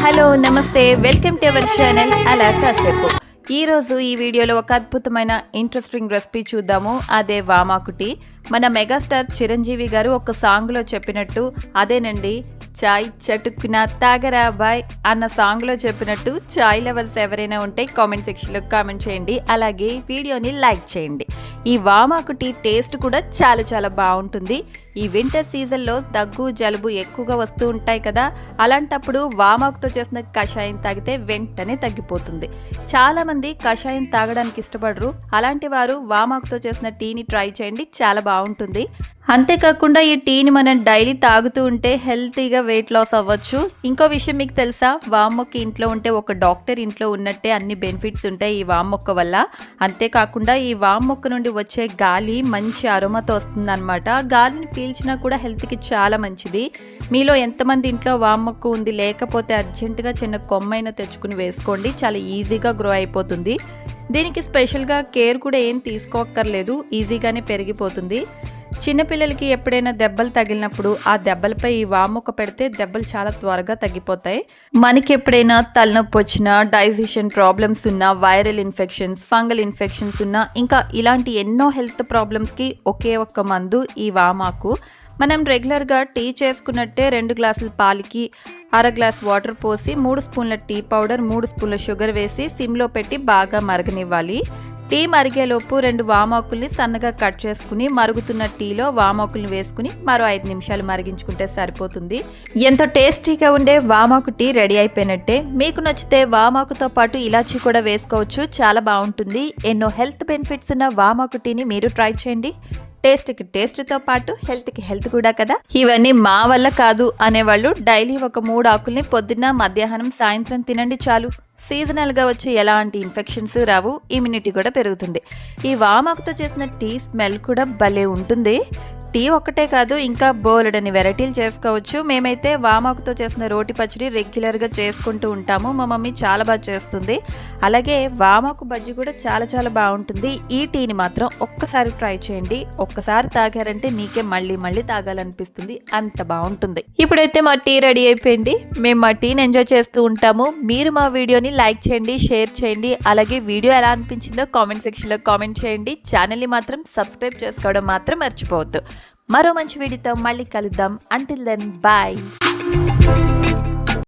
Hello నమస్తే welcome to our channel అలా కాసేపు. ఈరోజు ఈ వీడియోలో ఒక అద్భుతమైన ఇంట్రెస్టింగ్ రెసిపీ చూద్దాము. అదే వామాకు టీ. మన మెగాస్టార్ చిరంజీవి గారు ఒక సాంగ్లో చెప్పినట్టు అదేనండి, చాయ్ చటుక్కున తాగరా బాయ్ అన్న సాంగ్లో చెప్పినట్టు చాయ్ లెవెల్స్ ఎవరైనా ఉంటే కామెంట్ సెక్షన్లో కామెంట్ చేయండి. అలాగే వీడియోని లైక్ చేయండి. ఈ వామాకు టీ టేస్ట్ కూడా చాలా చాలా బాగుంటుంది. ఈ వింటర్ సీజన్లో దగ్గు జలుబు ఎక్కువగా వస్తూ ఉంటాయి కదా, అలాంటప్పుడు వామాకుతో చేసిన కషాయం తాగితే వెంటనే తగ్గిపోతుంది. చాలామంది కషాయం తాగడానికి ఇష్టపడరు. అలాంటి వారు వామాకుతో చేసిన టీని ట్రై చేయండి, చాలా బాగుంటుంది. అంతేకాకుండా ఈ టీని మనం డైలీ తాగుతూ ఉంటే హెల్తీగా వెయిట్ లాస్ అవ్వచ్చు. ఇంకో విషయం మీకు తెలుసా, వామ్మొక్క ఇంట్లో ఉంటే ఒక డాక్టర్ ఇంట్లో ఉన్నట్టే అన్ని బెనిఫిట్స్ ఉంటాయి ఈ వామ్మొక్క వల్ల. అంతేకాకుండా ఈ వామ్మొక్క నుండి వచ్చే గాలి మంచి అరోమాతో వస్తుందన్నమాట. గాలిని పీల్చినా కూడా హెల్త్కి చాలా మంచిది. మీలో ఎంతమంది ఇంట్లో వామ్మొక్క ఉంది, లేకపోతే అర్జెంటుగా చిన్న కొమ్మైనా తెచ్చుకుని వేసుకోండి, చాలా ఈజీగా గ్రో అయిపోతుంది. దీనికి స్పెషల్గా కేర్ కూడా ఏం తీసుకోక్కర్లేదు, ఈజీగానే పెరిగిపోతుంది. చిన్నపిల్లలకి ఎప్పుడైనా దెబ్బలు తగిలినప్పుడు ఆ దెబ్బలపై ఈ వామ్మొక్క పెడితే దెబ్బలు చాలా త్వరగా తగ్గిపోతాయి. మనకి ఎప్పుడైనా తలనొప్పి వచ్చినా, డైజెషన్ ప్రాబ్లమ్స్ ఉన్నా, వైరల్ ఇన్ఫెక్షన్స్, ఫంగల్ ఇన్ఫెక్షన్స్ ఉన్నా, ఇంకా ఇలాంటి ఎన్నో హెల్త్ ప్రాబ్లమ్స్కి ఒకే ఒక్క మందు ఈ వామాకు. మనం రెగ్యులర్గా టీ చేసుకున్నట్టే 2 గ్లాసుల పాలకి అర గ్లాస్ వాటర్ పోసి 3 స్పూన్ల టీ పౌడర్, 3 స్పూన్ల షుగర్ వేసి సిమ్లో పెట్టి బాగా మరగనివ్వాలి. టీ మరిగేలోపు 2 వామాకుల్ని సన్నగా కట్ చేసుకుని మరుగుతున్న టీలో వామాకుల్ని వేసుకుని మరో 5 నిమిషాలు మరిగించుకుంటే సరిపోతుంది. ఎంతో టేస్టీగా ఉండే వామాకు టీ రెడీ అయిపోయినట్టే. మీకు నచ్చితే వామాకుతో పాటు ఇలాచీ కూడా వేసుకోవచ్చు, చాలా బాగుంటుంది. ఎన్నో హెల్త్ బెనిఫిట్స్ ఉన్న వామాకు టీని మీరు ట్రై చేయండి. టేస్ట్కి టేస్ట్తో పాటు హెల్త్కి హెల్త్ కూడా కదా. ఇవన్నీ మా వల్ల కాదు అనేవాళ్ళు డైలీ ఒక 3 ఆకుల్ని పొద్దున్న, మధ్యాహ్నం, సాయంత్రం తినండి చాలు. సీజనల్గా వచ్చే ఎలాంటి ఇన్ఫెక్షన్స్ రావు, ఇమ్యూనిటీ కూడా పెరుగుతుంది. ఈ వామాకుతో చేసిన టీ స్మెల్ కూడా భలే ఉంటుంది. టీ ఒక్కటే కాదు, ఇంకా బోలెడని వెరైటీలు చేసుకోవచ్చు. మేమైతే వామాకుతో చేసిన రోటి పచ్చడి రెగ్యులర్గా చేసుకుంటూ ఉంటాము. మా మమ్మీ చాలా బాగా చేస్తుంది. అలాగే వామాకు బజ్జీ కూడా చాలా చాలా బాగుంటుంది. ఈ టీని మాత్రం ఒక్కసారి ట్రై చేయండి. ఒక్కసారి తాగారంటే మీకే మళ్ళీ మళ్ళీ తాగాలనిపిస్తుంది, అంత బాగుంటుంది. ఇప్పుడైతే మా టీ రెడీ అయిపోయింది. మేము మా టీని ఎంజాయ్ చేస్తూ ఉంటాము. మీరు మా వీడియోని లైక్ చేయండి, షేర్ చేయండి. అలాగే వీడియో ఎలా అనిపించిందో కామెంట్ సెక్షన్లో కామెంట్ చేయండి. ఛానల్ని మాత్రం సబ్స్క్రైబ్ చేసుకోవడం మాత్రం మర్చిపోవద్దు. మరో మంచి వీడియోతో మళ్ళీ కలుద్దాం. Until then bye.